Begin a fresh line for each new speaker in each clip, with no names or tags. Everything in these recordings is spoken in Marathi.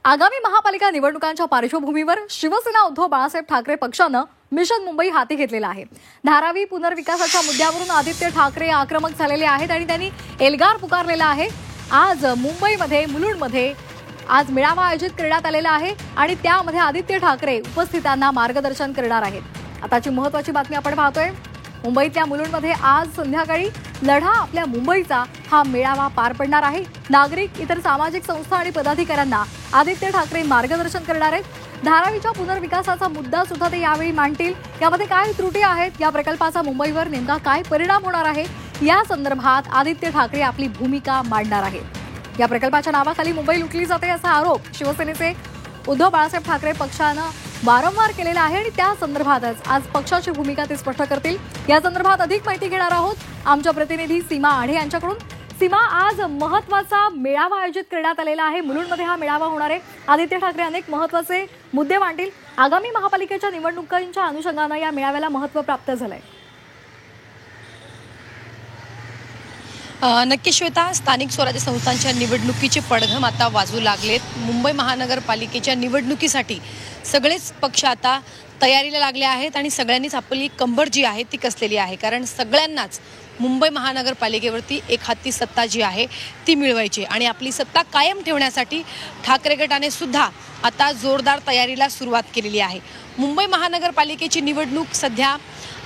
आगामी महापालिका निवडणुकांच्या पार्श्वभूमीवर शिवसेना उद्धव बाळासाहेब ठाकरे पक्षानं मिशन मुंबई हाती घेतलेला आहे। धारावी पुनर्विकासाच्या मुद्द्यावरून आदित्य ठाकरे आक्रमक झालेले आहेत आणि त्यांनी एल्गार पुकारलेला आहे। आज मुंबईमध्ये मुलुंडमध्ये आज मेळावा आयोजित करण्यात आलेला आहे आणि त्यामध्ये आदित्य ठाकरे उपस्थितांना मार्गदर्शन करणार आहेत। आताची महत्त्वाची बातमी आपण पाहतोय। मुंबईतल्या मुलुंडमध्ये आज संध्याकाळी लढा आपल्या मुंबईचा हा मेळावा पार पडणार आहे। नागरिक, इतर सामाजिक संस्था आणि पदाधिकाऱ्यांना आदित्य ठाकरे मार्गदर्शन करणार आहेत। धारावीच्या पुनर्विकासाचा मुद्दा सुद्धा ते यावेळी मांडतील। यामध्ये काय त्रुटी आहेत, या प्रकल्पाचा मुंबईवर नेमका काय परिणाम होणार आहे, या संदर्भात आदित्य ठाकरे आपली भूमिका मांडणार आहेत। या प्रकल्पाच्या नावाखाली मुंबई लुटली जाते असा आरोप शिवसेनेचे उद्धव बाळासाहेब ठाकरे पक्षानं वारंवार केलेला आहे आणि त्या संदर्भातच आज पक्षाची भूमिका ते स्पष्ट करतील। या संदर्भात अधिक माहिती घेणार आहोत आमच्या प्रतिनिधी सीमा आढे यांच्याकडून। सीमा, आज महत्त्वाचा मेळावा आयोजित करण्यात आलेला आहे। मुलुंडमध्ये हा मेळावा होणार आहे। आदित्य ठाकरे अनेक महत्त्वाचे मुद्दे मांडतील। आगामी महापालिकेच्या निवडणुकांच्या अनुषंगाने या मेळाव्याला महत्त्व प्राप्त झालंय।
नक्की श्वेता, स्थानिक स्वराज्य संस्थांच्या निवडणुकीचे पडघम आता वाजू लागलेत। मुंबई महानगरपालिकेच्या निवडणुकीसाठी सगळेच पक्ष आता तयारीला लागले आहेत आणि सगळ्यांनीच आपली कंबर जी आहे ती कसलेली आहे, कारण सगळ्यांनाच मुंबई महानगरपालिकेवरती एक हाती सत्ता जी आहे ती मिळवायची आणि आपली सत्ता कायम ठेवण्यासाठी ठाकरे गटाने सुद्धा आता जोरदार तयारीला सुरुवात केलेली आहे। मुंबई महानगरपालिकेची निवडणूक सध्या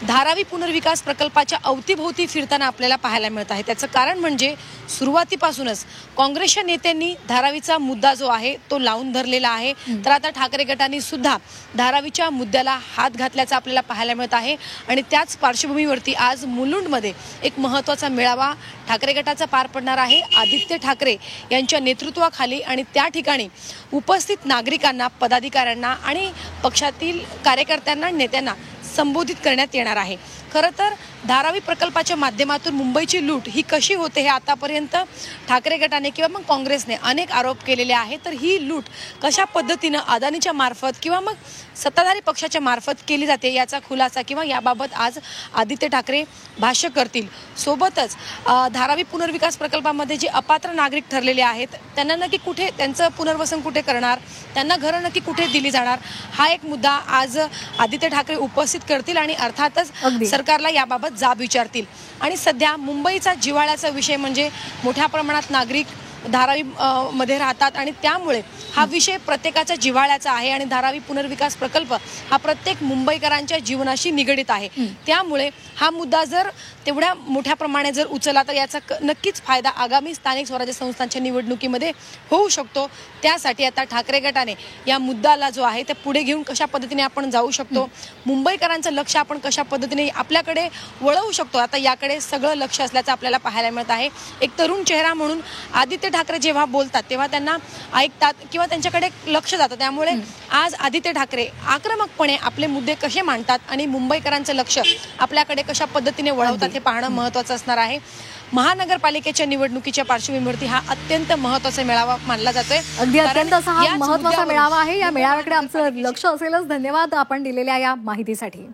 धारावी पुनर्विकास प्रकल्पाच्या अवतीभोवती फिरताना आपल्याला पाहायला मिळत आहे। त्याचं कारण म्हणजे सुरुवातीपासूनच काँग्रेसच्या नेत्यांनी धारावीचा मुद्दा जो आहे तो लावून धरलेला आहे। तर आता ठाकरे गटाने सुद्धा धारावीच्या मुद्द्याला हात घातल्याचं आपल्याला पाहायला मिळत आहे आणि त्याच पार्श्वभूमीवरती आज मुलुंडमध्ये एक महत्त्वाचा मेळावा ठाकरे गटाचा पार पडणार आहे। आदित्य ठाकरे यांच्या नेतृत्वाखाली आणि त्या ठिकाणी उपस्थित नागरिकांना, पदाधिकाऱ्यांना आणि पक्षातील कार्यकर्त्यांना, नेत्यांना संबोधित करण्यात येणार आहे। खरं तर धारावी प्रकल्पाच्या माध्यमातून मुंबईची लूट ही कशी होते हे आतापर्यंत ठाकरे गटाने किंवा मग काँग्रेसने अनेक आरोप केलेले आहेत। तर ही लूट कशा पद्धतीनं अदानीच्या मार्फत किंवा मग सत्ताधारी पक्षाच्या मार्फत केली जाते याचा खुलासा किंवा याबाबत आज आदित्य ठाकरे भाष्य करतील। सोबतच धारावी पुनर्विकास प्रकल्पामध्ये जे अपात्र नागरिक ठरलेले आहेत त्यांना नक्की कुठे, त्यांचं पुनर्वसन कुठे करणार, त्यांना घरं नक्की कुठे दिली जाणार, हा एक मुद्दा आज आदित्य ठाकरे उपस्थित करतील आणि अर्थातच सरकारला याबाबत जाब विचारतील। आणि सध्या मुंबईचा जिव्हाळ्याचा विषय म्हणजे मोठ्या प्रमाणात नागरिक धारावी मध्ये राहतात आणि त्यामुळे हा विषय प्रत्येकाच्या जिव्हाळ्याचा आहे आणि धारावी पुनर्विकास प्रकल्प हा प्रत्येक मुंबईकरांच्या जीवनाशी निगडित आहे। त्यामुळे हा मुद्दा जर तेवढ्या मोठ्या प्रमाणे जर उचलला तर याचा नक्कीच फायदा आगामी स्थानिक स्वराज्य संस्थांच्या निवडणुकीमध्ये होऊ शकतो। त्यासाठी आता ठाकरे गटाने या मुद्द्याला जो आहे ते पुढे घेऊन कशा पद्धतीने आपण जाऊ शकतो, मुंबईकरांचं लक्ष आपण कशा पद्धतीने आपल्याकडे वळवू शकतो, आता याकडे सगळं लक्ष असल्याचं आपल्याला पाहायला मिळत आहे। एक तरुण चेहरा म्हणून आदित्य ठाकरे जेव्हा बोलतात तेव्हा त्यांना ऐकतात किंवा त्यांच्याकडे लक्ष जातं। त्यामुळे आज आदित्य ठाकरे आक्रमकपणे आपले मुद्दे कसे मांडतात आणि मुंबईकरांचं लक्ष आपल्याकडे कशा पद्धतीने वळवतात हे पाहणं महत्त्वाचं असणार आहे। महानगरपालिकेच्या निवडणुकीच्या पार्श्वभूमीवरती हा अत्यंत महत्त्वाचा मेळावा मानला जातोय।
अत्यंत असा हा महत्त्वाचा मेळावा आहे। या मेळाव्याकडे आमचं लक्ष असेलच। धन्यवाद आपण दिलेल्या या माहितीसाठी।